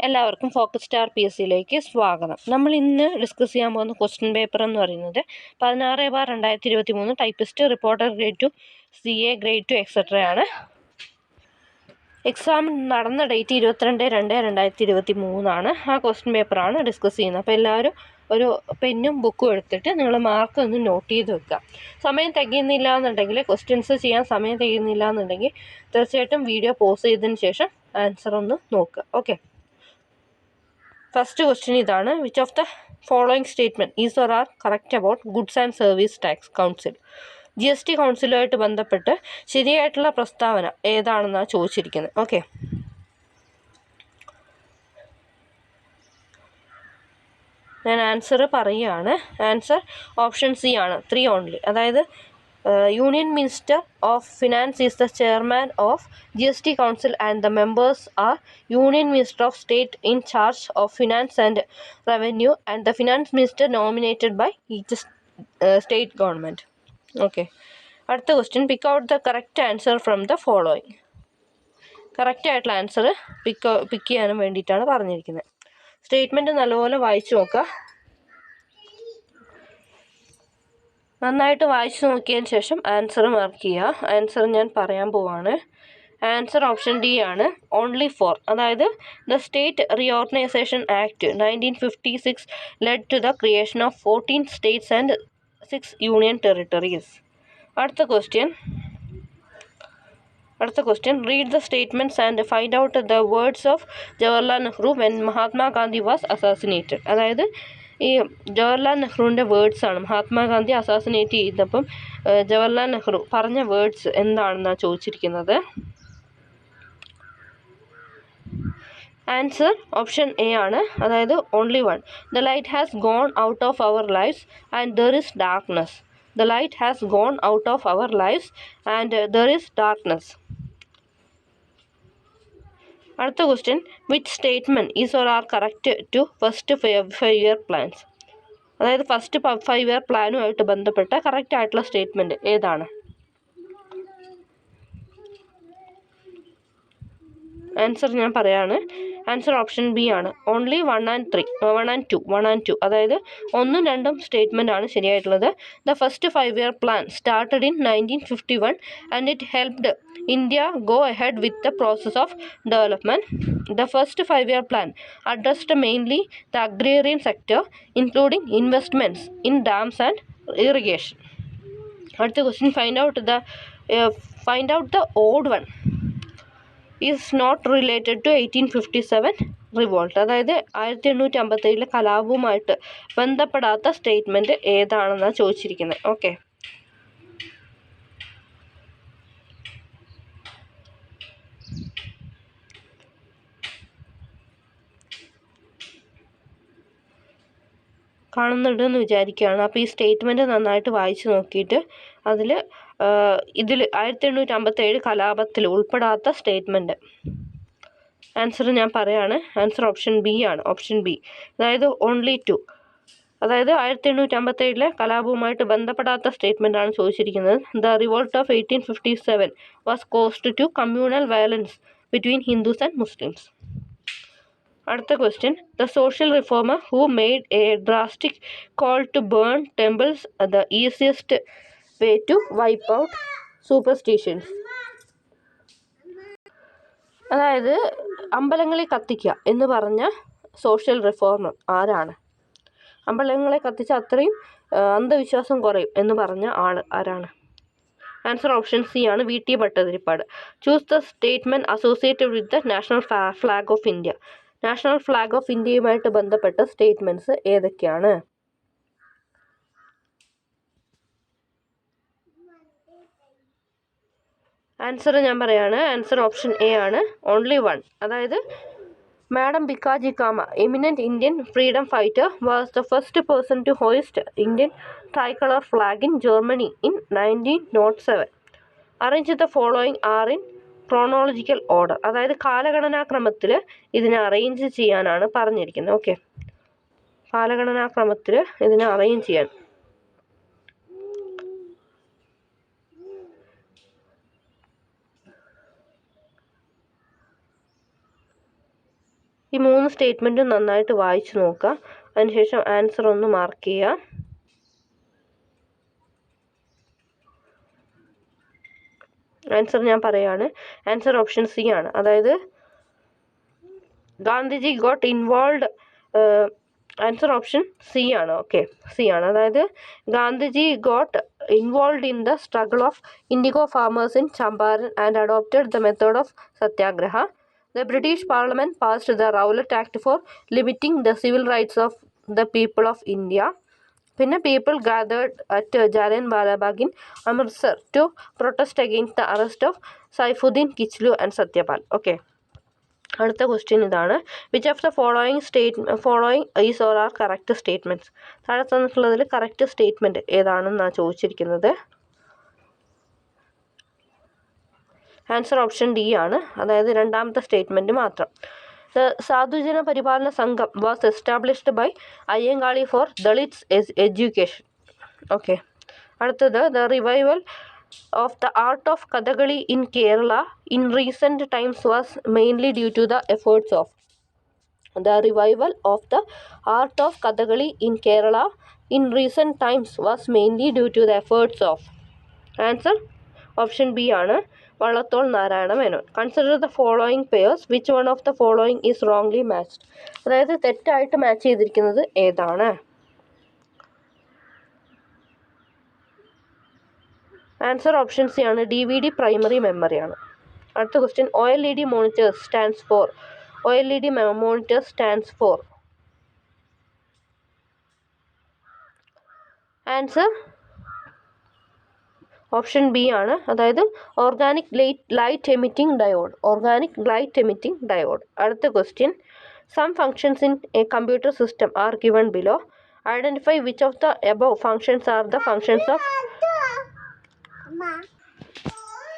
എല്ലാവർക്കും focus star P S സിയിലേക്ക് സ്വാഗതം. നമ്മൾ ഇന്ന് ഡിസ്കസ് ചെയ്യാൻ പോകുന്ന ക്വസ്റ്റ്യൻ പേപ്പർ എന്ന് പറയുന്നത് 16/2023 typist, reporter grade 2, CA grade 2 എക്സെട്രയാണ്. എക്സാം നടന്ന ഡേറ്റ് 22/2/2023 ആ ക്വസ്റ്റ്യൻ പേപ്പറാണ് ഡിസ്കസ് ചെയ്യുന്നത്. അപ്പോൾ എല്ലാവരും ഒരു പെന്നും ബുക്കും എടുത്തിട്ട് നിങ്ങൾ മാർക്ക് ഒന്ന് നോട്ട് ചെയ്ത് വെക്കുക. സമയം തികയുന്നില്ല എന്നുണ്ടെങ്കിൽ, ക്വസ്റ്റ്യൻസ് ചെയ്യാൻ സമയം തികയുന്നില്ല എന്നുണ്ടെങ്കിൽ തീർച്ചയായിട്ടും വീഡിയോ പോസ് ചെയ്തതിന് ശേഷം ആൻസർ ഒന്ന് നോക്കുക. ഓക്കെ, ഫസ്റ്റ് ക്വസ്റ്റ്യൻ ഇതാണ്. Which of the following statement is or are correct about goods and service tax council? GST കൗൺസിലുമായിട്ട് ബന്ധപ്പെട്ട് ശരിയായിട്ടുള്ള പ്രസ്താവന ഏതാണെന്നാണ് ചോദിച്ചിരിക്കുന്നത്. ഓക്കെ, ഞാൻ ആൻസർ പറയുകയാണ്. ആൻസർ ഓപ്ഷൻ സി ആണ്, 3 ഓൺലി. അതായത് Union Minister of Finance is the chairman of GST Council and the members are Union Minister of State in charge of Finance and Revenue and the Finance Minister nominated by each state government. Okay. അടുത്ത question, pick out the correct answer from the following. Correct ആയിട്ടുള്ള answer പിക്ക് ചെയ്യാനും വേണ്ടിയിട്ടാണ് പറഞ്ഞിരിക്കുന്നത്. Statement നല്ലപോലെ വായിച്ചു നോക്കുക. നന്നായിട്ട് വായിച്ചു നോക്കിയതിന് ശേഷം ആൻസർ മാർക്ക് ചെയ്യുക. ആൻസർ ഞാൻ പറയാൻ പോവാണ്. ആൻസർ ഓപ്ഷൻ ഡി ആണ്, ഓൺലി 4. അതായത് the state reorganisation act 1956 led to the creation of 14 states and 6 union territories. അടുത്ത question, read the statements and find out the words of Jawaharlal Nehru when Mahatma Gandhi was assassinated. അതായത് ഈ ജവഹർലാൽ നെഹ്റുവിൻ്റെ words ആണ്. Mahatma Gandhi assassinate ചെയ്തപ്പം ജവഹർലാൽ നെഹ്റു പറഞ്ഞ words എന്താണെന്നാണ് ചോദിച്ചിരിക്കുന്നത്. ആൻസർ ഓപ്ഷൻ എ ആണ്, അതായത് only 1. The light has gone out of our lives and there is darkness. The light has gone out of our lives and there is darkness. അടുത്ത question, which statement is or are correct to first 5 year plans? അതായത് first 5 year പ്ലാനുമായിട്ട് ബന്ധപ്പെട്ട correct ആയിട്ടുള്ള statement ഏതാണ്? Answer ഞാൻ പറയാണ്. Answer option B ആണ്, only 1 and 2. അതായത് 1ഉം 2ഉം സ്റ്റേറ്റ്മെൻ്റ് ആണ് ശരിയായിട്ടുള്ളത്. The first 5 year plan started in 1951 and it helped India go ahead with the process of development. The first 5 year plan addressed mainly the agrarian sector, including investments in dams and irrigation. அடுத்த question, find out the odd one is not related to 1857 revolt. അതായത് 1857 കലാപവുമായിട്ട് ബന്ധപ്പെടാത്ത statement ഏതാണെന്നാണ് ചോദിച്ചിരിക്കുന്നത്. Okay, കാണുന്നുണ്ടെന്ന് വിചാരിക്കുകയാണ്. അപ്പോൾ ഈ statement നന്നായിട്ട് വായിച്ച് നോക്കിയിട്ട് ഇതിൽ 1857 കലാപത്തിൽ ഉൾപ്പെടാത്ത സ്റ്റേറ്റ്മെൻറ്റ് ആൻസർ ഞാൻ പറയാണ്. ആൻസർ ഓപ്ഷൻ ബി ആണ്, ഓപ്ഷൻ ബി. അതായത് ഓൺലി 2. അതായത് 1857 കലാപവുമായിട്ട് ബന്ധപ്പെടാത്ത സ്റ്റേറ്റ്മെൻ്റ് ആണ് ചോദിച്ചിരിക്കുന്നത്. The revolt of 1857 was caused to communal violence between Hindus and Muslims. അടുത്ത question, the social reformer who made a drastic call to burn temples the easiest way to wipe out superstitions. അതായത് അമ്പലങ്ങളെ കത്തിക്കുക എന്ന് പറഞ്ഞ social reformer ആരാണ്? അമ്പലങ്ങളെ കത്തിച്ച അത്രയും അന്ധവിശ്വാസം കുറയും എന്ന് പറഞ്ഞ ആൾ ആരാണ്? ആൻസർ ഓപ്ഷൻ സി ആണ്, VT Bhattathiripad. Choose the statement associated with the national flag of India. National flag of ഇന്ത്യയുമായിട്ട് ബന്ധപ്പെട്ട സ്റ്റേറ്റ്മെൻറ്റ്സ് ഏതൊക്കെയാണ്? ആൻസർ ഞാൻ പറയാണ്. ആൻസർ ഓപ്ഷൻ എ ആണ്, ഓൺലി 1. അതായത് madam Bhikaiji Cama, eminent Indian freedom fighter, was the first person to hoist Indian tricolour flag in Germany in 1907. Arrange the following are in chronological order. അതായത് കാലഗണനാക്രമത്തിൽ ഇതിനെ അറേഞ്ച് ചെയ്യാനാണ് പറഞ്ഞിരിക്കുന്നത്. ഓക്കെ, കാലഗണനാക്രമത്തിൽ ഇതിനെ അറേഞ്ച് ചെയ്യാൻ. ഈ 3 സ്റ്റേറ്റ്മെൻറ്റും നന്നായിട്ട് വായിച്ചു നോക്കുക. അതിനുശേഷം ആൻസർ ഒന്ന് മാർക്ക് ചെയ്യുക. ആൻസർ ഞാൻ പറയുകയാണ്. ആൻസർ ഓപ്ഷൻ സി ആണ്. അതായത് Gandhiji got involve. Answer option C ആണ്. ഓക്കെ, സി ആണ്. അതായത് Gandhiji got involve in the struggle of IndiGo farmers in Champaran and adopted the method of Satyagraha. The British Parliament passed the Rowlatt Act for limiting the civil rights of the people of India. പിന്നെ people gathered at Jallianwala Bagh in Amritsar to protest against the arrest of Saifuddin Kichlu and Satyapal. Okay, അടുത്ത question ഇതാണ്. Which of the following is or are correct statements? താഴെ തന്നിട്ടുള്ളതിൽ correct statement ഏതാണെന്നാണ് ചോദിച്ചിരിക്കുന്നത്. Answer option D ആണ്. അതായത് രണ്ടാമത്തെ statement മാത്രം. The Sadhujana Paripalana Sangham was established by Ayyankali for Dalits education. Okay, അടുത്തത് the revival of the art of Kathakali in Kerala in recent times was mainly due to the efforts of. The revival of the art of Kathakali in Kerala in recent times was mainly due to the efforts of. Answer option B ആണ്, Vallathol Narayana Menon. Consider the following pairs. Which one of the following is wrongly matched? അതായത് തെറ്റായിട്ട് match ചെയ്തിരിക്കുന്നത് ഏതാണ്? Answer option C ആണ്, DVD primary memory ആണ്. അടുത്ത question. OLED monitors stands for. OLED monitors stands for. Answer option B ആണ്. അതായത് organic light emitting diode. Organic light emitting diode. അടുത്ത question. Some functions in a computer system are given below. Identify which of the above functions are the functions of.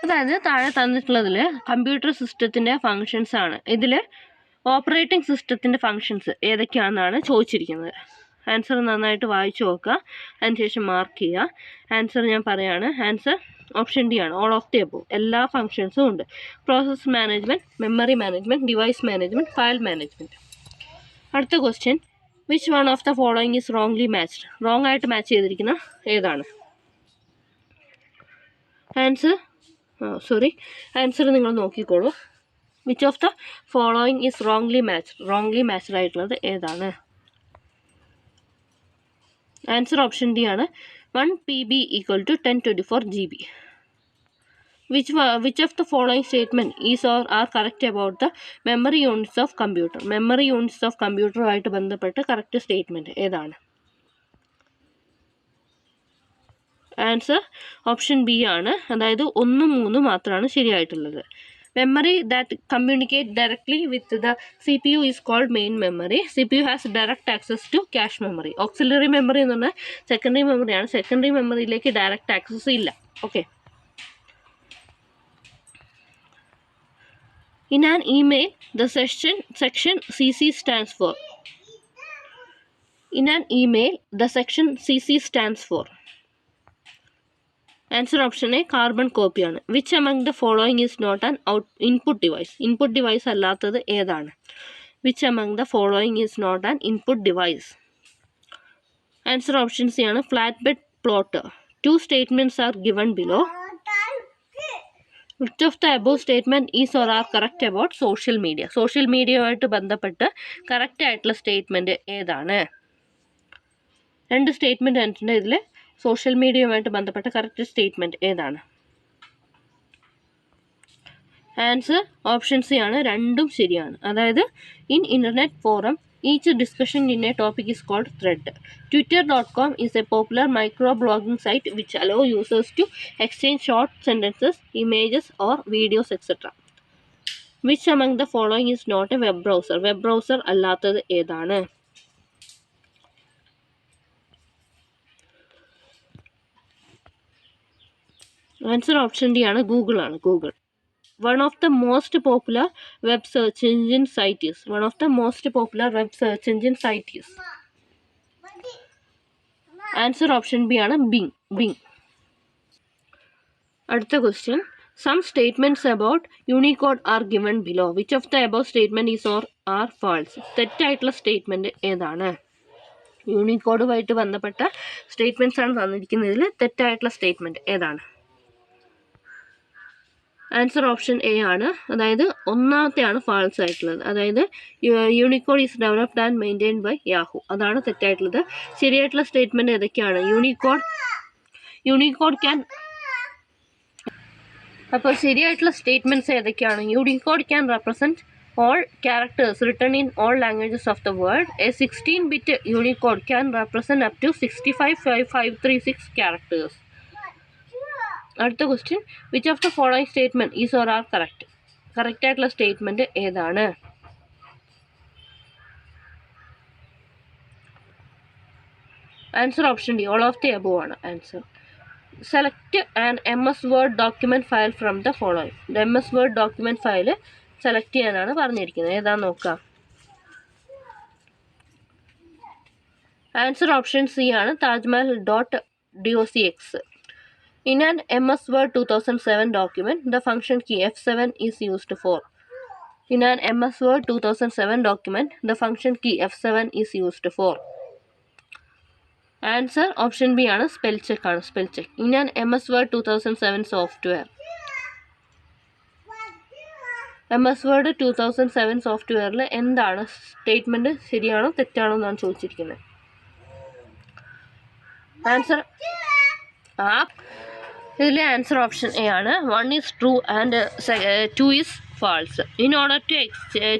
അതായത് താഴെ തന്നിട്ടുള്ളതിൽ computer സിസ്റ്റത്തിൻ്റെ functions ആണ്. ഇതിൽ operating സിസ്റ്റത്തിൻ്റെ functions ഏതൊക്കെയാണെന്നാണ് ചോദിച്ചിരിക്കുന്നത്. Answer നന്നായിട്ട് വായിച്ചു നോക്കുക, അതിനുശേഷം മാർക്ക് ചെയ്യുക. ആൻസർ ഞാൻ പറയുകയാണ്. ആൻസർ ഓപ്ഷൻ ഡി ആണ്, ഓൾ ഓഫ് ദി എബോവ്. എല്ലാ ഫങ്ഷൻസും ഉണ്ട്. Process management, memory management, device management, file management. അടുത്ത question. Which one of the following is wrongly matched? Wrong ആയിട്ട് മാച്ച് ചെയ്തിരിക്കുന്ന ഏതാണ്? ആൻസർ നിങ്ങൾ നോക്കിക്കോളൂ. Which of the following is wrongly matched? Wrongly matched ആയിട്ടുള്ളത് ഏതാണ്? ആൻസർ ഓപ്ഷൻ ഡി ആണ്, 1 PB = 1024 GB. Which of the following statement is or are correct about the memory units of computer? Memory units of computer ആയിട്ട് ബന്ധപ്പെട്ട് correct statement ഏതാണ്? Answer option B ആണ്. അതായത് 1, 3 മാത്രമാണ് ശരിയായിട്ടുള്ളത്. Memory that communicate directly with the CPU is called main memory. CPU has direct access to cache memory. Auxiliary memory എന്ന് പറഞ്ഞാൽ secondary മെമ്മറിയാണ്. Secondary മെമ്മറിയിലേക്ക് direct access ഇല്ല. Okay. In an email, the section CC stands for. In an email, the section CC stands for. Answer option A, carbon കോപ്പിയാണ്. Which among the following is not an input device? Input device അല്ലാത്തത് ഏതാണ്? Which among the following is not an input device? Answer option C ആണ്, flat bed plotter. 2 statements are given below. Which of the above statement is or are correct about social media? Social മീഡിയയുമായിട്ട് ബന്ധപ്പെട്ട് correct ആയിട്ടുള്ള statement ഏതാണ്? 2 statement കണ്ടിട്ടുണ്ട്. ഇതിൽ social മീഡിയയുമായിട്ട് ബന്ധപ്പെട്ട correct statement ഏതാണ്? ആൻസർ ഓപ്ഷൻ സി ആണ്, രണ്ടും ശരിയാണ്. അതായത് in internet forum each discussion in a topic is called thread. Twitter.com is a popular micro-blogging site which allow users to exchange short sentences, images or videos etc. Which among the following is not a web browser? Web browser അല്ലാത്തത് ഏതാണ്? Answer option D ആണ്, Google ആണ്. Google one of the most popular web search engine site is. One of the most popular web search engine site is. Answer option B ആണ്, Bing. അടുത്ത question. Some statements about Unicode are given below. Which of the above statement is or are false. തെറ്റായിട്ടുള്ള statement ഏതാണ്? യൂണിക്കോഡുമായിട്ട് ബന്ധപ്പെട്ട statements ആണ് തന്നിരിക്കുന്നതിൽ തെറ്റായിട്ടുള്ള statement ഏതാണ്? Answer option A ആണ്. അതായത് ഒന്നാമത്തെയാണ് ഫാൾസ് ആയിട്ടുള്ളത്. അതായത് Unicode is developed and maintained by Yahoo. അതാണ് തെറ്റായിട്ടുള്ളത്. ശരിയായിട്ടുള്ള സ്റ്റേറ്റ്മെൻറ്റ് ഏതൊക്കെയാണ്? Unicode can. അപ്പോൾ ശരിയായിട്ടുള്ള സ്റ്റേറ്റ്മെൻറ്റ്സ് ഏതൊക്കെയാണ്? Unicode can represent all characters written in all languages of the world. A 16-bit Unicode can represent up to 65,536 characters. അടുത്ത question, which of the following statement is or are correct? Correct ആയിട്ടുള്ള statement ഏതാണ്? Answer option D, all of the above ആണ് answer. Select an MS Word document file from the following. MS Word document file select ചെയ്യാനാണ് പറഞ്ഞിരിക്കുന്നത്. ഏതാണെന്ന് നോക്കാം. Answer option C ആണ്, tajmahal.docx. In an MS Word 2007 document, the function key F7 is used for. In an MS Word 2007 document, the function key F7 is used for. Answer option B ആണ്, spell check ആണ്. Spell check. In an MS Word 2007 software. MS Word 2007 സോഫ്റ്റ്വെയറിൽ എന്താണ് statement? ശരിയാണോ തെറ്റാണോ എന്നാണ് ചോദിച്ചിരിക്കുന്നത്. Answer ഇതിലെ answer option A ആണ്. 1 is true and 2 is false. In order to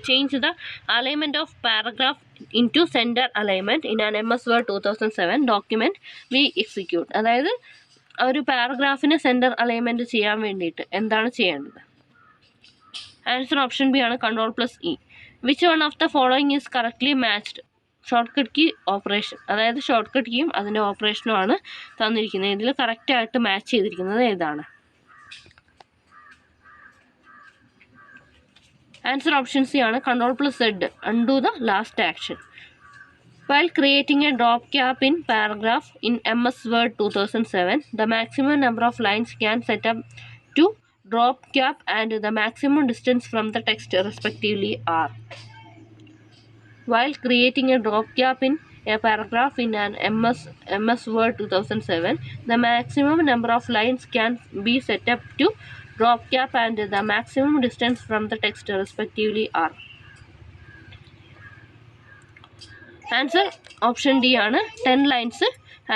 change the alignment of paragraph into center alignment in an MS Word 2007 document, we execute. അതായത് ഒരു പാരഗ്രാഫിന് സെൻറ്റർ അലൈൻമെൻറ്റ് ചെയ്യാൻ വേണ്ടിയിട്ട് എന്താണ് ചെയ്യേണ്ടത്? ആൻസർ ഓപ്ഷൻ ബി ആണ്, Ctrl+E. Which one of the following is correctly matched? Shortcut key operation. അതായത് shortcut കീയും അതിൻ്റെ ഓപ്പറേഷനും ആണ് തന്നിരിക്കുന്നത്. ഇതിൽ കറക്റ്റായിട്ട് മാച്ച് ചെയ്തിരിക്കുന്നത് ഏതാണ്? ആൻസർ ഓപ്ഷൻ സി ആണ്, Ctrl+Z, undo the last action. While creating a drop cap in paragraph in MS Word 2007, the maximum number of lines can set up to drop cap and the maximum distance from the text respectively are. While creating a drop cap in a paragraph in an MS Word 2007, the maximum number of lines can be set up to drop cap and the maximum distance from the text respectively are. Answer option D ആണ്, 10 lines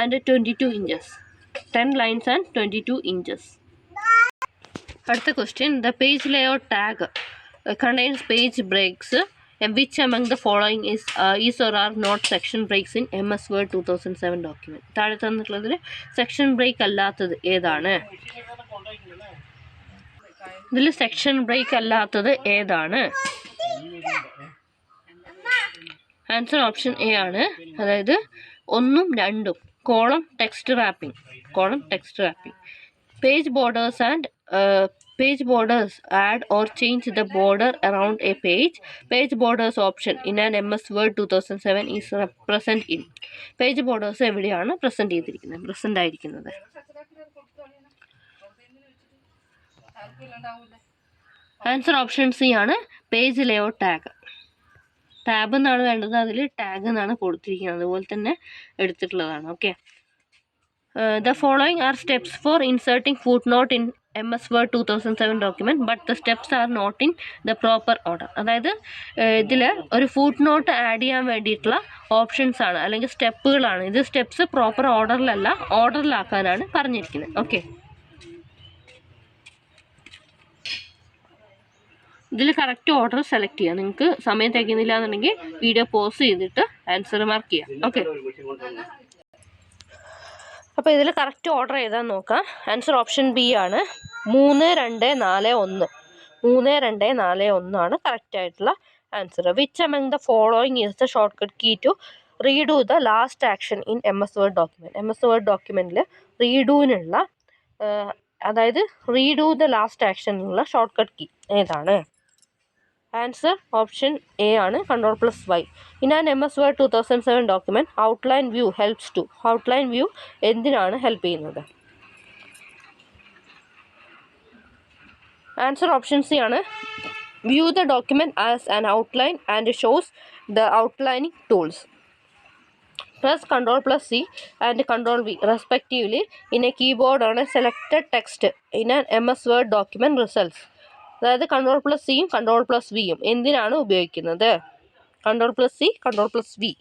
and 22 inches. 10 lines and 22 inches. അടുത്ത question, the page layout tag contains page breaks. Which among the following is or are not section breaks in MS Word 2007 document? താഴെ തന്നിട്ടുള്ളതിൽ section break അല്ലാത്തത് ഏതാണ്? ഇതിൽ section break അല്ലാത്തത് ഏതാണ്? Answer option A ആണ്, അതായത് 1 ഉം 2 ഉം. Column text wrapping. Page borders add or change the border around a page. Page borders option in an MS Word 2007 is present in. Page borders എവിടെയാണ് പ്രസന്റ് ആയിരിക്കുന്നത്? Answer option C ആണ്, page layout tag. Tab എന്നാണ് വേണ്ടത്, അതിൽ tag എന്നാണ് കൊടുത്തിരിക്കുന്നത്. അതുപോലെ തന്നെ എടുത്തിട്ടുള്ളതാണ്. Okay. The following are steps for inserting footnote in MS Word 2007 document, but the steps are not in the proper order. അതായത് ഇതിൽ ഒരു ഫുട് നോട്ട് ആഡ് ചെയ്യാൻ വേണ്ടിയിട്ടുള്ള ഓപ്ഷൻസ് ആണ്, അല്ലെങ്കിൽ സ്റ്റെപ്പുകളാണ്. ഇത് സ്റ്റെപ്സ് പ്രോപ്പർ ഓർഡറിലല്ല, ഓർഡറിലാക്കാനാണ് പറഞ്ഞിരിക്കുന്നത്. ഓക്കെ. ഇതിൽ കറക്റ്റ് ഓർഡർ സെലക്ട് ചെയ്യുക. നിങ്ങൾക്ക് സമയം തികയുന്നില്ല എന്നുണ്ടെങ്കിൽ വീഡിയോ പോസ് ചെയ്തിട്ട് ആൻസർ മാർക്ക് ചെയ്യാം. ഓക്കെ. അപ്പോൾ ഇതിൽ കറക്റ്റ് ഓർഡർ ഏതാന്ന് നോക്കാം. ആൻസർ ഓപ്ഷൻ ബി ആണ്, 3, 2, 4, 1. 3, 2, 4, 1 ആണ് കറക്റ്റ് ആയിട്ടുള്ള answer. Which among the following is the shortcut key to redo the last action in MS Word document? MS Word documentൽ റീഡുവിനുള്ള, അതായത് റീഡു ദ ലാസ്റ്റ് ആക്ഷനുള്ള ഷോർട്ട് കട്ട് കീ ഏതാണ്? Answer option A ആണ്, Ctrl+Y. In an MS Word 2007 document, outline view helps to. Outline view എന്തിനാണ് help ചെയ്യുന്നത്? Answer option C ആണ്, View the document as an outline and shows the outlining tools. Press Ctrl plus C and Ctrl V respectively in a keyboard on a selected text in an MS Word document results. അതായത് control plus സിയും control plus വിയും എന്തിനാണ് ഉപയോഗിക്കുന്നത്? Control plus C, control plus V.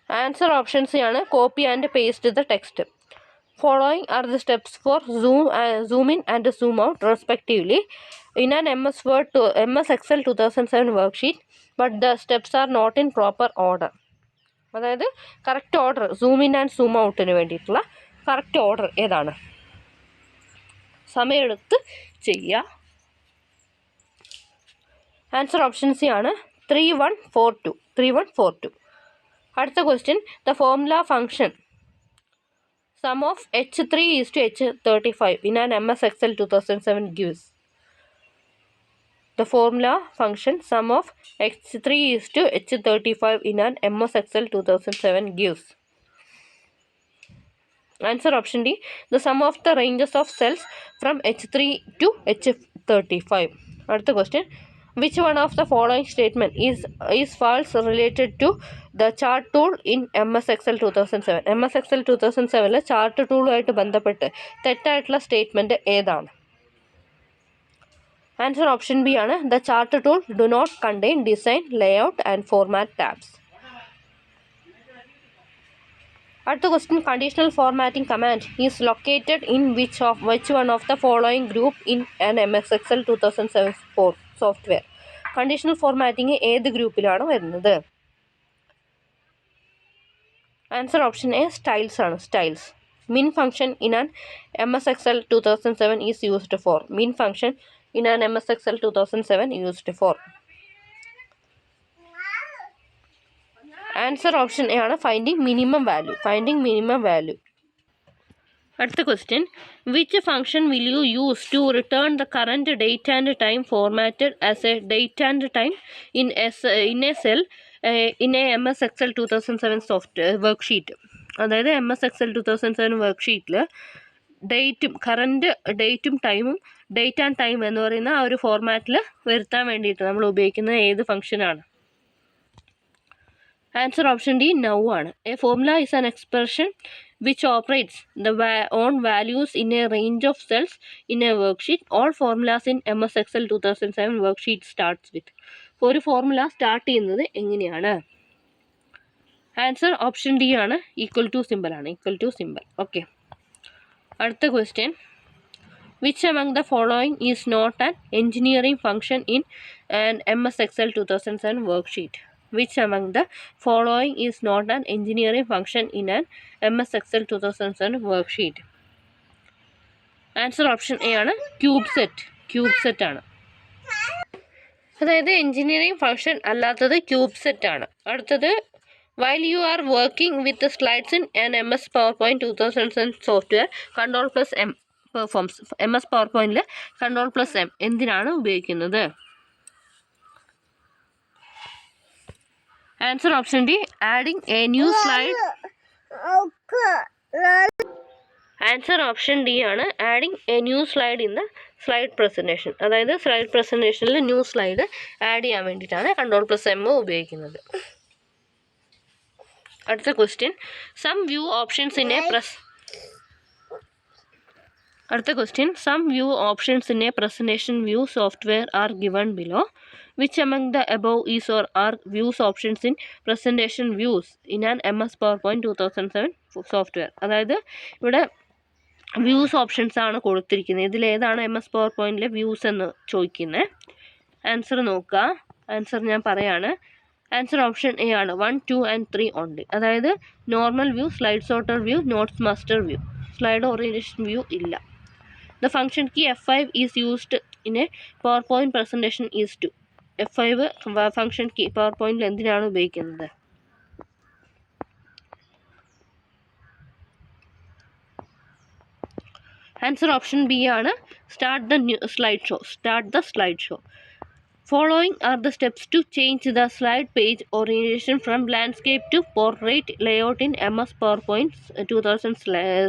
Answer option C ആണ് copy and paste the text. Following are the steps for zoom in and zoom out respectively in an MS Excel 2007 worksheet, but the steps are not in proper order. അതായത് correct order, zoom in and zoom ഔട്ടിന് വേണ്ടിയിട്ടുള്ള correct order ഏതാണ്? സമയമെടുത്ത് ചെയ്യുക. Answer option C ആണ് 3142. 3142. അടുത്ത question, the formula function sum of H3 is to H35 in an MS Excel 2007 gives. The formula function sum of H3 is to H35 in an MS Excel 2007 gives. Answer option D, the sum of the ranges of cells from H3 to H35. அடுத்த question, which one of the following statement is false related to the chart tool in MS Excel 2007? MS Excel 2007 chart ടൂളുമായിട്ട് ബന്ധപ്പെട്ട് തെറ്റായിട്ടുള്ള statement ഏതാണ്? Answer option B ആണ്, the chart tool do not contain design, layout and format tabs. അടുത്ത question, conditional formatting command is located in which one of the following group in an MS Excel 2007 software? Conditional formatting ഏത് ഗ്രൂപ്പിലാണ് വരുന്നത്? Answer option A, styles ആണ്. Styles. min function in an MS Excel 2007 is used for. min function in an MS Excel 2007 used for. Answer option A ആണ്, finding minimum value. Finding minimum value. അടുത്ത question, which function will you use to return the current date and time formatted as a date and time in a cell in a MS Excel 2007 worksheet? അതായത് MS Excel 2007 വർക്ക്ഷീറ്റിൽ ഡേറ്റും current ഡേറ്റും ടൈമും date and time എന്ന് പറയുന്ന ആ ഒരു ഫോർമാറ്റിൽ വരുത്താൻ വേണ്ടിയിട്ട് നമ്മൾ ഉപയോഗിക്കുന്നത് ഏത് ഫംഗ്ഷനാണ്? ആൻസർ ഓപ്ഷൻ ഡി, നൗ ആണ്. A formula is an expression which operates on values in a range of cells in a worksheet. All formulas in MS Excel 2007 worksheet starts with. ഒരു ഫോർമുല സ്റ്റാർട്ട് ചെയ്യുന്നത് എങ്ങനെയാണ്? Answer option D ആണ്, equal to symbol ആണ്. Equal to symbol. Okay. അടുത്ത question, which among the following is not an engineering function in an MS Excel 2007 worksheet? Which among the following is not an engineering function in an MS Excel 2007 worksheet? Answer option A ആണ്, cube set. Cube set ആണ്. അതായത് engineering function അല്ലാത്തത് cube set ആണ്. അടുത്തത്, while you are working with the slides in an MS PowerPoint 2007 software, Ctrl plus M performs. MS PowerPointൽ Ctrl plus M എന്തിനാണ് ഉപയോഗിക്കുന്നത്? Answer option D, adding a new slide. Answer option D ആണ്, adding a new slide in the slide presentation. അതായത് slide പ്രസൻറ്റേഷനിൽ new slide add ചെയ്യാൻ വേണ്ടിയിട്ടാണ് Ctrl plus M ഉപയോഗിക്കുന്നത്. അടുത്ത question, some view options in a presentation view software are given below. Which among the above is or are views options in presentation views in an MS PowerPoint 2007 software? അതായത് ഇവിടെ views options ആണ് കൊടുത്തിരിക്കുന്നത്. ഇതിലേതാണ് MS PowerPointലെ views എന്ന് ചോദിക്കുന്നത്? Answer നോക്കുക. Answer ഞാൻ പറയാണ്. ആൻസർ ഓപ്ഷൻ എ ആണ്, 1, 2 and 3 ഓൺലി. അതായത് normal view, slide sorter view, notes master view, slide orientation view ഇല്ല. The function key F5 is used in a PowerPoint presentation is to. F5 function key PowerPointൽ എന്തിനാണ് ഉപയോഗിക്കുന്നത്? Answer option B ആണ്, start the slide show. Following are the steps to change the slide page orientation from landscape to portrait layout in MS PowerPoint 2000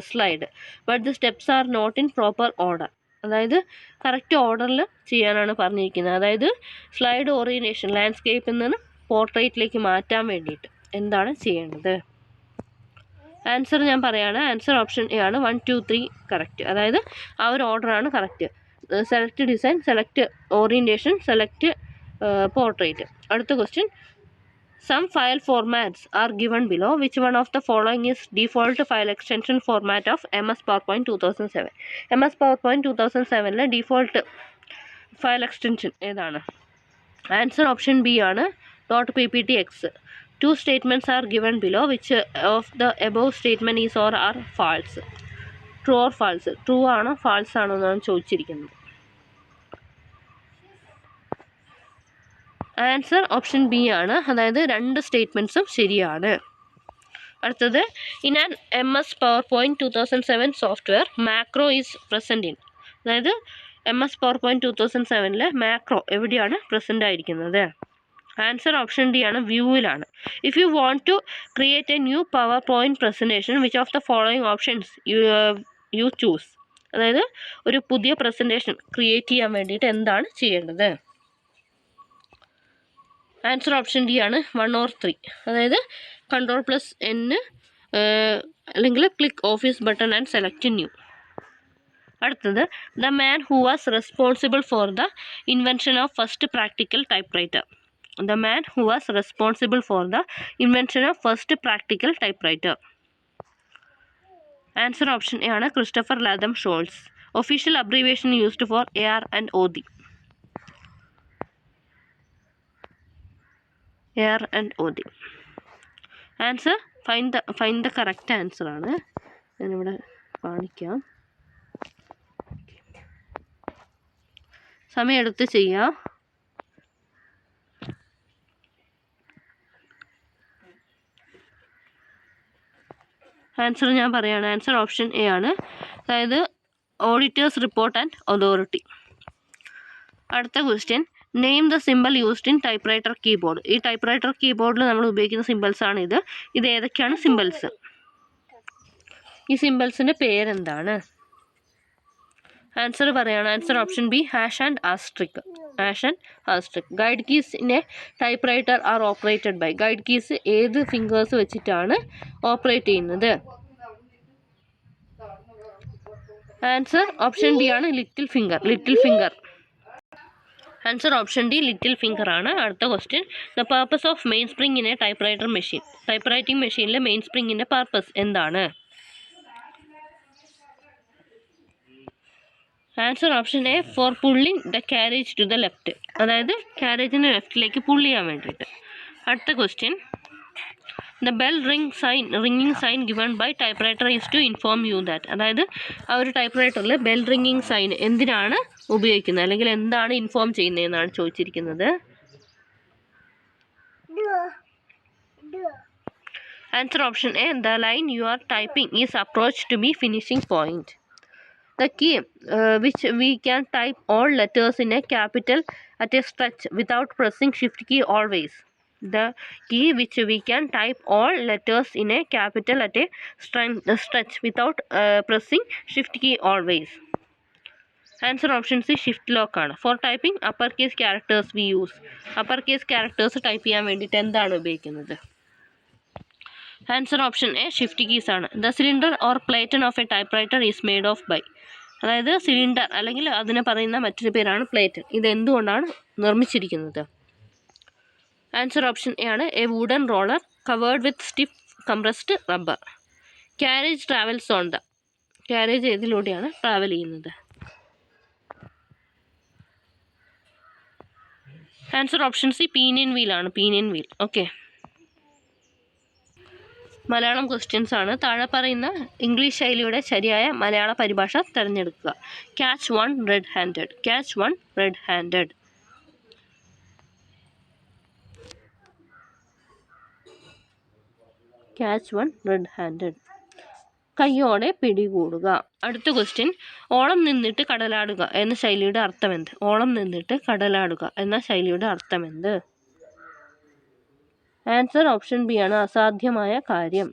slide, but the steps are not in proper order. അതായത് correct ഓർഡറിൽ ചെയ്യാനാണ് പറഞ്ഞിരിക്കുന്നത്. അതായത് slide orientation ലാൻഡ്സ്കേപ്പിൽ നിന്ന് പോർട്രേറ്റിലേക്ക് മാറ്റാൻ വേണ്ടിയിട്ട് എന്താണ് ചെയ്യേണ്ടത്? ആൻസർ ഞാൻ പറയുകയാണ്. ആൻസർ ഓപ്ഷൻ എ ആണ്. 1, 2, 3 കറക്റ്റ്. അതായത് ആ ഒരു ഓർഡറാണ് correct. Select design, select orientation, select portrait. അടുത്ത question. Some file formats are given below. Which one of the following is default file extension format of MS PowerPoint 2007? MS PowerPoint 2007 default file extension ഏതാണ്? Answer option B ആണ്. .pptx. Two statements are given below. Which of the above statement is or are false? True or false? True ആണോ false ആണോ എന്നാണ് ചോദിച്ചിരിക്കുന്നത്. Answer option B ആണ്. അതായത് രണ്ട് സ്റ്റേറ്റ്മെൻറ്റ്സും ശരിയാണ്. അടുത്തത്. In an MS PowerPoint 2007 software macro is present in. അതായത് MS PowerPoint 2007 മാക്രോ എവിടെയാണ് പ്രസൻ്റ് ആയിരിക്കുന്നത്? ആൻസർ ഓപ്ഷൻ ഡി ആണ്. വ്യൂവിലാണ്. If you want to create a new PowerPoint presentation which of the following options you choose. അതായത് ഒരു പുതിയ presentation create ചെയ്യാൻ വേണ്ടിയിട്ട് എന്താണ് ചെയ്യേണ്ടത്? ആൻസർ ഓപ്ഷൻ ഡി ആണ്. 1 or 3. അതായത് Ctrl+N അല്ലെങ്കിൽ click office button and select new. അടുത്തത്. The man who was responsible for the invention of first practical typewriter. The man who was responsible for the invention of first practical typewriter. Answer option A ആണ്. Christopher Latham Sholes. Official abbreviation used for AR and OD. AR and OD. Answer find the correct answer ആണ്. ഞാനിവിടെ കാണിക്കാം. സമയമെടുത്ത് ചെയ്യാം. Answer ഞാൻ പറയുകയാണ്. Answer option A ആണ്. അതായത് ഓഡിറ്റേഴ്സ് റിപ്പോർട്ട് ആൻഡ് അതോറിറ്റി. അടുത്ത question. Name the simple used in typewriter keyboard. ഈ ടൈപ്പ്റൈറ്റർ കീബോർഡിൽ നമ്മൾ ഉപയോഗിക്കുന്ന സിമ്പിൾസ് ആണ് ഇത്. ഇത് ഏതൊക്കെയാണ് സിമ്പിൾസ്? ഈ സിമ്പിൾസിൻ്റെ പേരെന്താണ്? ആൻസർ പറയുകയാണ്. Answer option B hash and asterisk. Hash and asterisk. Guide keys in a typewriter are operated by. Guide keys ഏത് ഫിംഗേഴ്സ് വെച്ചിട്ടാണ് ഓപ്പറേറ്റ് ചെയ്യുന്നത്? ആൻസർ ഓപ്ഷൻ ഡി ആണ്. Little finger. Answer option D little finger ആണ്. അടുത്ത question. The purpose of main spring in a typewriter machine. Typewriting മെഷീനിലെ main സ്പ്രിങ്ങിൻ്റെ purpose എന്താണ്? Answer option A for pulling the carriage to the left. അതായത് ക്യാരേജിൻ്റെ ലെഫ്റ്റിലേക്ക് pull ചെയ്യാൻ വേണ്ടിയിട്ട്. അടുത്ത ക്വസ്റ്റ്യൻ. ദ ബെൽ റിങ്ങിങ് sign given by typewriter is to inform you that. അതായത് ആ ഒരു ടൈപ്പ്റൈറ്ററിൽ ബെൽ റിങ്ങിങ് സൈൻ എന്തിനാണ് ഉപയോഗിക്കുന്നത്, അല്ലെങ്കിൽ എന്താണ് ഇൻഫോം ചെയ്യുന്നതെന്നാണ് ചോദിച്ചിരിക്കുന്നത്. Answer option A the line you are typing is approach to be finishing point. The key which we can type all letters in a capital at a stretch without pressing shift key always. The key which we can type all letters in a capital at a stretch without pressing shift key always. Answer option C shift lock ആണ്. For typing uppercase characters we use. Uppercase characters type ചെയ്യാൻ വേണ്ടിയിട്ട് എന്താണ് ഉപയോഗിക്കുന്നത്? Answer option A shift keys ആണ്. The cylinder or platen of a typewriter is made of by. അതായത് cylinder അല്ലെങ്കിൽ അതിനെ പറയുന്ന മറ്റൊരു പേരാണ് പ്ലേറ്റൺ. ഇത് എന്തുകൊണ്ടാണ് നിർമ്മിച്ചിരിക്കുന്നത്? ആൻസർ ഓപ്ഷൻ എ ആണ്. A wooden roller covered with stiff compressed rubber. Carriage travels on the. Carriage ഏതിലൂടെയാണ് ട്രാവൽ ചെയ്യുന്നത്? Answer option C pinion wheel ആണ്. Pinion wheel. Okay. Malayalam questions ആണ്. താഴെ പറയുന്ന ഇംഗ്ലീഷ് ശൈലിയുടെ ശരിയായ മലയാള പരിഭാഷ തിരഞ്ഞെടുക്കുക. Catch one red handed. Catch one red handed. Catch one red handed. കയ്യോടെ പിടികൂടുക. അടുത്ത ക്വസ്റ്റ്യൻ. ഓളം നിന്നിട്ട് കടലാടുക എന്ന ശൈലിയുടെ അർത്ഥമെന്ത്? ഓളം നിന്നിട്ട് കടലാടുക എന്ന ശൈലിയുടെ അർത്ഥമെന്ത്? ആൻസർ ഓപ്ഷൻ ബി ആണ്. അസാധ്യമായ കാര്യം.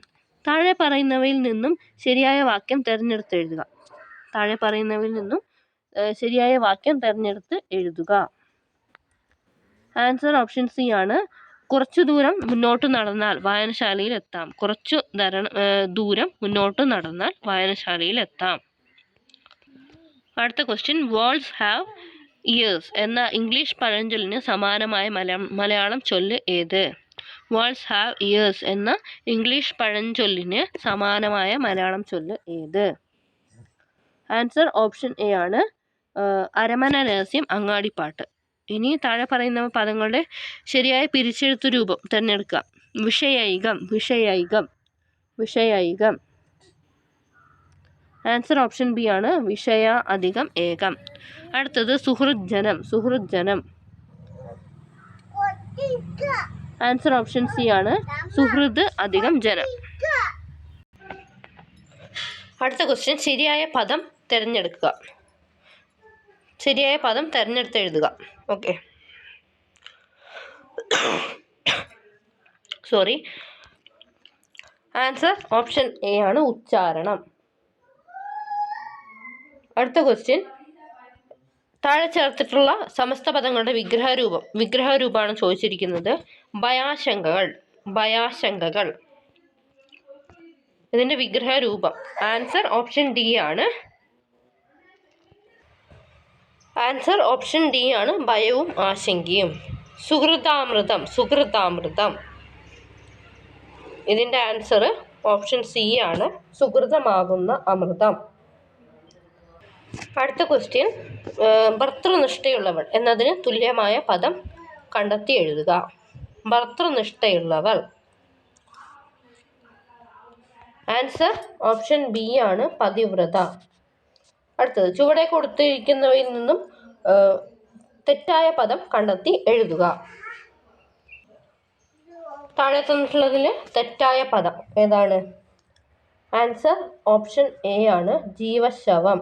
താഴെ പറയുന്നവയിൽ നിന്നും ശരിയായ വാക്യം തിരഞ്ഞെടുത്തെഴുതുക. താഴെ പറയുന്നവയിൽ നിന്നും ശരിയായ വാക്യം തിരഞ്ഞെടുത്ത് എഴുതുക. ആൻസർ ഓപ്ഷൻ സി ആണ്. കുറച്ചു ദൂരം മുന്നോട്ട് നടന്നാൽ വായനശാലയിൽ എത്താം. കുറച്ചു ദൂരം മുന്നോട്ട് നടന്നാൽ വായനശാലയിൽ എത്താം. അടുത്ത ക്വസ്റ്റ്യൻ, വാൾസ് ഹാവ് ഇയേഴ്സ് എന്ന ഇംഗ്ലീഷ് പഴഞ്ചൊല്ലിന് സമാനമായ മലയാളം ചൊല്ല് ഏത്? വാൾസ് ഹാവ് ഇയേഴ്സ് എന്ന ഇംഗ്ലീഷ് പഴഞ്ചൊല്ലിന് സമാനമായ മലയാളം ചൊല്ല് ഏത്? ആൻസർ ഓപ്ഷൻ എ ആണ്. അരമന രഹസ്യം, അങ്ങാടിപ്പാട്ട്. ഇനി താഴെ പറയുന്ന പദങ്ങളുടെ ശരിയായ പിരിച്ചെഴുത്തു രൂപം തിരഞ്ഞെടുക്കുക. വിഷയൈകം, വിഷയൈകം, വിഷയൈകം. ആൻസർ ഓപ്ഷൻ ബി ആണ്. വിഷയ അധികം ഏകം. അടുത്തത് സുഹൃജ്ജനം, സുഹൃജ്ജനം. ആൻസർ ഓപ്ഷൻ സി ആണ്. സുഹൃത് അധികം ജനം. അടുത്ത ക്വസ്റ്റ്യൻ, ശരിയായ പദം തിരഞ്ഞെടുക്കുക. ശരിയായ പദം തിരഞ്ഞെടുത്ത് എഴുതുക. Okay, sorry. Answer option A ആണ്. ഉച്ചാരണം. അടുത്ത ക്വസ്റ്റ്യൻ, താഴെ ചേർത്തിട്ടുള്ള സമസ്ത പദങ്ങളുടെ വിഗ്രഹരൂപമാണ് ചോദിച്ചിരിക്കുന്നത്. ഭയാശങ്കകൾ, ഭയാശങ്കകൾ. ഇതിന്റെ വിഗ്രഹരൂപം. ആൻസർ ഓപ്ഷൻ ഡി ആണ്. ആൻസർ ഓപ്ഷൻ ഡി ആണ്. ഭയവും ആശങ്കയും. സുഹൃതാമൃതം, സുഹൃതാമൃതം. ഇതിന്റെ ആൻസർ ഓപ്ഷൻ സി ആണ്. സുഹൃതമാകുന്ന അമൃതം. അടുത്ത ക്വസ്റ്റ്യൻ, ഭർത്തൃനിഷ്ഠയുള്ളവൾ എന്നതിന് തുല്യമായ പദം കണ്ടെത്തി എഴുതുക. ഭർത്തൃനിഷ്ഠയുള്ളവൾ. ആൻസർ ഓപ്ഷൻ ബി ആണ്. പതിവ്രത. അടുത്തത്, ചുവടെ കൊടുത്തിരിക്കുന്നവയിൽ നിന്നും തെറ്റായ പദം കണ്ടെത്തി എഴുതുക. താഴെ തന്നിട്ടുള്ളതിൽ തെറ്റായ പദം ഏതാണ്? ആൻസർ ഓപ്ഷൻ എ ആണ്. ജീവശവം.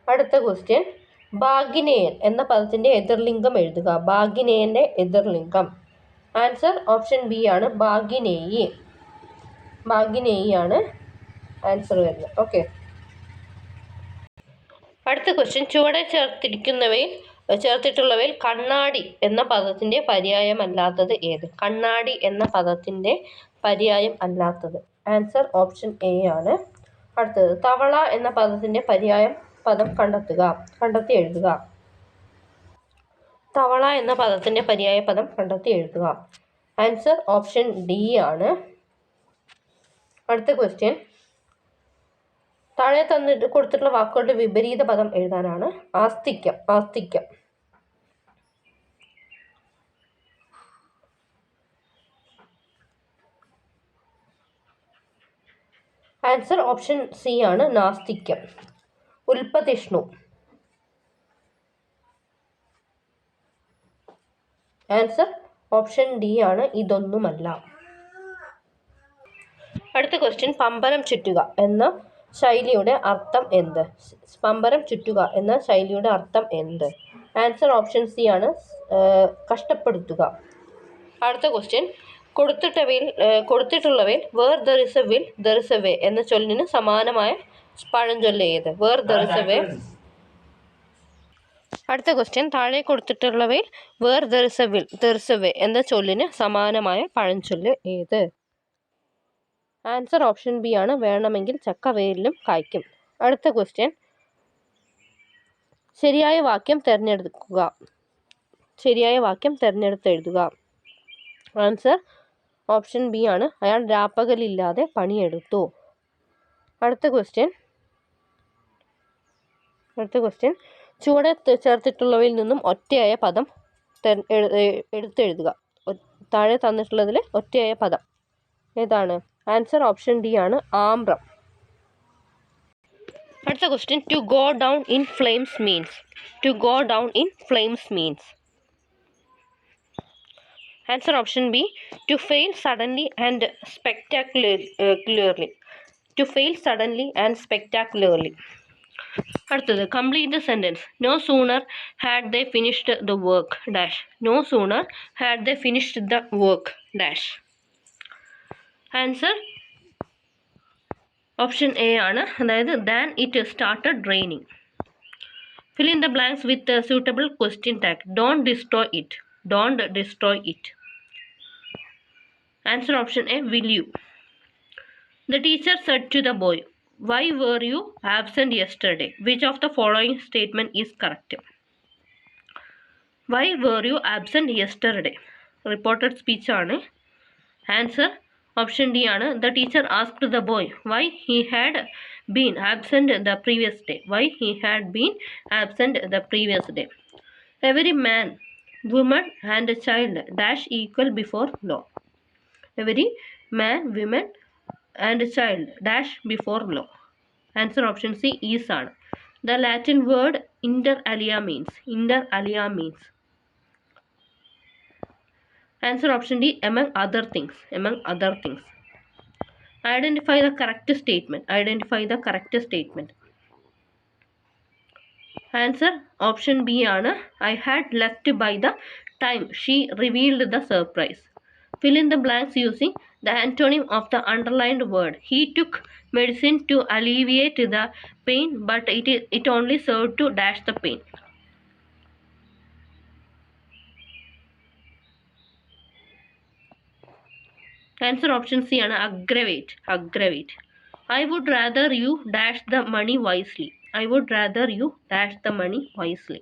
അടുത്ത ക്വസ്റ്റ്യൻ, ഭാഗിനേയൻ എന്ന പദത്തിന്റെ എതിർലിംഗം എഴുതുക. ഭാഗിനേയന്റെ എതിർലിംഗം. ആൻസർ ഓപ്ഷൻ ബി ആണ്. ഭാഗിനേയി. ഭാഗിനേയി ആണ് ആൻസർ വരുന്നത്. ഓക്കെ. അടുത്ത ക്വസ്റ്റ്യൻ, ചുവടെ ചേർത്തിട്ടുള്ളവയിൽ കണ്ണാടി എന്ന പദത്തിന്റെ പര്യായം അല്ലാത്തത് ഏത്? കണ്ണാടി എന്ന പദത്തിന്റെ പര്യായം അല്ലാത്തത്. ആൻസർ ഓപ്ഷൻ എ ആണ്. അടുത്തത്, തവള എന്ന പദത്തിന്റെ പദം കണ്ടെത്തി എഴുതുക. തവള എന്ന പദത്തിന്റെ പര്യായ പദം കണ്ടെത്തി എഴുതുക. ആൻസർ ഓപ്ഷൻ ഡി ആണ്. അടുത്ത ക്വസ്റ്റ്യൻ, താഴെ കൊടുത്തിട്ടുള്ള വാക്കുകളുടെ വിപരീത പദം എഴുതാനാണ്. ആസ്തിക്യം, ആസ്തിക്യം. ആൻസർ ഓപ്ഷൻ സി ആണ്. നാസ്തിക്യം. ഉൽപ്പതിഷ്ണു. ആൻസർ ഓപ്ഷൻ ഡി ആണ്. ഇതൊന്നുമല്ല. അടുത്ത ക്വസ്റ്റ്യൻ, പമ്പരം ചുറ്റുക എന്ന ശൈലിയുടെ അർത്ഥം എന്ത്? പമ്പരം ചുറ്റുക എന്ന ശൈലിയുടെ അർത്ഥം എന്ത്? ആൻസർ ഓപ്ഷൻ സി ആണ്. കഷ്ടപ്പെടുത്തുക. അടുത്ത ക്വസ്റ്റ്യൻ, കൊടുത്തിട്ടുള്ളവയിൽ where there is a will there is a way എന്ന ചൊല്ലിന് സമാനമായ പഴഞ്ചൊല്ല് ഏത്? Where there is a way. അടുത്ത ക്വസ്റ്റ്യൻ, താഴെ കൊടുത്തിട്ടുള്ളവയിൽ where there is a will there is a way എന്ന ചൊല്ലിന് സമാനമായ പഴഞ്ചൊല്ല് ഏത്? ആൻസർ ഓപ്ഷൻ ബി ആണ്. വേണമെങ്കിൽ ചക്ക വേരിലും കായ്ക്കും. അടുത്ത ക്വസ്റ്റ്യൻ, ശരിയായ വാക്യം തിരഞ്ഞെടുക്കുക. ശരിയായ വാക്യം തിരഞ്ഞെടുത്ത് എഴുതുക. ആൻസർ ഓപ്ഷൻ ബി ആണ്. അയാൾ രാപ്പകലില്ലാതെ പണിയെടുത്തു. അടുത്ത ക്വസ്റ്റ്യൻ, ചുവടെ ചേർത്തിട്ടുള്ളവയിൽ നിന്നും ഒറ്റയായ പദം എടുത്തെഴുതുക. താഴെ തന്നിട്ടുള്ളതിൽ ഒറ്റയായ പദം ഏതാണ്? ആൻസർ ഓപ്ഷൻ ഡി ആണ്. ആമ്രം. അടുത്ത question, to go down in flames means. To go down in flames means. Answer option B, to fail suddenly and spectacularly. To fail suddenly and spectacularly. അടുത്തത്, complete the sentence. No sooner had they finished the work dash. No sooner had they finished the work dash. Answer option A ആണ്. അതായത് than it started raining. Fill in the blanks with a suitable question tag. Don't destroy it. Don't destroy it. Answer option A, will you? The teacher said to the boy, why were you absent yesterday? Which of the following statement is correct? Why were you absent yesterday? Reported speech ആണ്. Answer option D ആണ്. The teacher asked the boy why he had been absent the previous day. Why he had been absent the previous day. Every man, woman and child dash equal before law. Every man, woman and child dash before law. Answer option C is ആണ്. The Latin word inter alia means. Inter alia means. Answer option D, among other things. Among other things. Identify the correct statement. Identify the correct statement. Answer option B ആണ്. I had left by the time she revealed the surprise. Fill in the blanks using the antonym of the underlined word. He took medicine to alleviate the pain, but it only served to dash the pain. Answer option C ആണ്. Aggravate. Aggravate. I would rather you dash the money wisely. I would rather you dash the money wisely.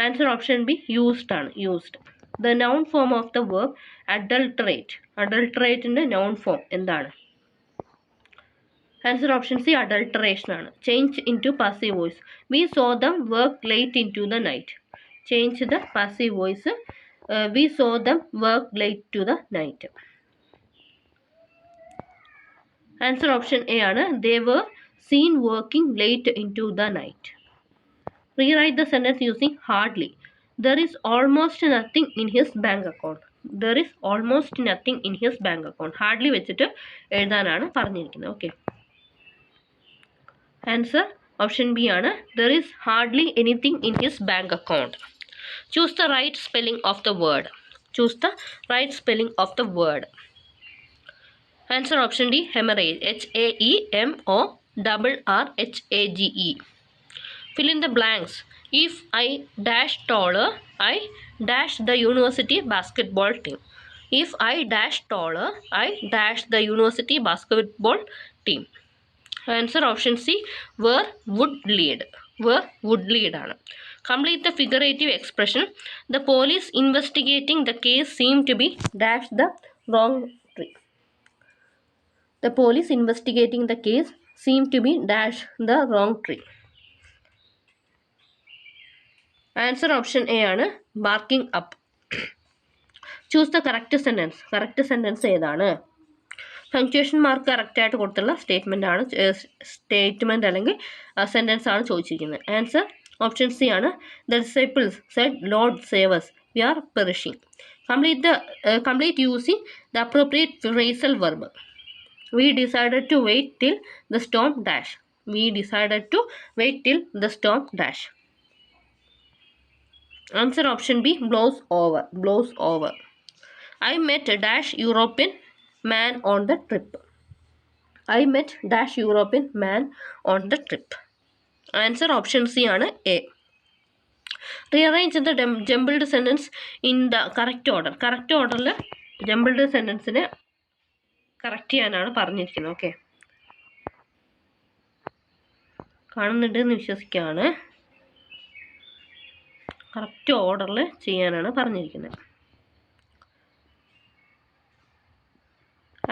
Answer option B, used ആണ്. Used. The noun form of the verb adulterate. Adulterateന്റെ noun form എന്താണ്? Answer option C, adulteration ആണ്. Change into passive voice. We saw them work late into the night. Change the passive voice. We saw them work late to the night. Answer option A ആണ്. They were seen working late into the night. Rewrite the sentence using hardly. There is almost nothing in his bank account. There is almost nothing in his bank account. Hardly വെച്ചിട്ട് എഴുതാനാണ് പറഞ്ഞിരിക്കുന്നത്. Okay. Answer option B ആണ്. There is hardly anything in his bank account. Choose the right spelling of the word. Choose the right spelling of the word. Answer option D, hemorrhage. HAEMORRHAGE. Fill in the blanks. If I dash taller, I dash the university basketball team. If I dash taller, I dash the university basketball team. Answer option C, where would lead. Where would lead ആണ്. Complete the figurative expression. The police investigating the case seemed to be dash the wrong tree. The police investigating the case seemed to be dash the wrong tree. Answer option A ആണ്. Barking up. Choose the correct sentence. Correct sentence ഏതാണ്? Punctuation mark correct ആയിട്ട് കൊടുത്തുള്ള statement ആണ്. Statement അല്ലെങ്കിൽ sentence ആണ് ചോദിച്ചിരിക്കുന്നത്. Answer option C ആണ്. The disciples said lord save us, we are perishing. Complete using the appropriate phrasal verb. We decided to wait till the storm dash. We decided to wait till the storm dash. Answer option B, blows over. Blows over. I met dash European man on the trip. I met dash European man on the trip. Answer option C ആണ്. A. Rearrange the jumbled sentence in the correct order. Correct orderൽ jumbled sentenceനെ correct ചെയ്യാനാണ് പറഞ്ഞിരിക്കുന്നത്. Okay, കാണുന്നുണ്ടെന്ന് വിശ്വസിക്കുകയാണ്. Correct ഓർഡറിൽ ചെയ്യാനാണ് പറഞ്ഞിരിക്കുന്നത്.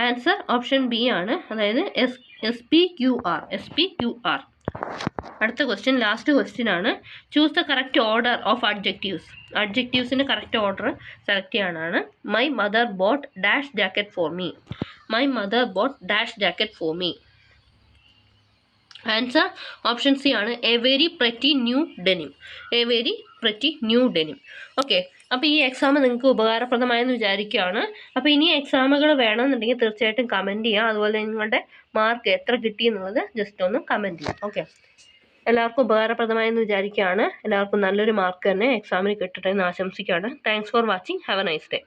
Answer option B ആണ്. അതായത് SPQR. SPQR. അടുത്ത ക്വസ്റ്റ്യൻ, ലാസ്റ്റ് ക്വസ്റ്റ്യൻ ആണ്. Choose the correct order of adjectives. അഡ്ജക്റ്റീവ്സിൻ്റെ കറക്റ്റ് ഓർഡർ സെലക്ട് ചെയ്യാനാണ്. My mother bought dash jacket for me. My mother bought dash jacket for me. Answer option C ആണ്. A very pretty new denim. A very pretty new denim. Okay, അപ്പോൾ ഈ exam നിങ്ങൾക്ക് ഉപകാരപ്രദമായെന്ന് വിചാരിക്കുകയാണ്. അപ്പോൾ ഇനി എക്സാമുകൾ വേണമെന്നുണ്ടെങ്കിൽ തീർച്ചയായിട്ടും കമൻറ്റ് ചെയ്യുക. അതുപോലെ നിങ്ങളുടെ മാർക്ക് എത്ര കിട്ടി എന്നുള്ളത് ജസ്റ്റ് ഒന്ന് കമൻറ്റ് ചെയ്യാം. ഓക്കെ, എല്ലാവർക്കും ഉപകാരപ്രദമായെന്ന് വിചാരിക്കുകയാണ്. എല്ലാവർക്കും നല്ലൊരു മാർക്ക് തന്നെ എക്സാമിന് കിട്ടട്ടെ എന്ന് ആശംസിക്കുകയാണ്. Thanks for watching. Have A nice day.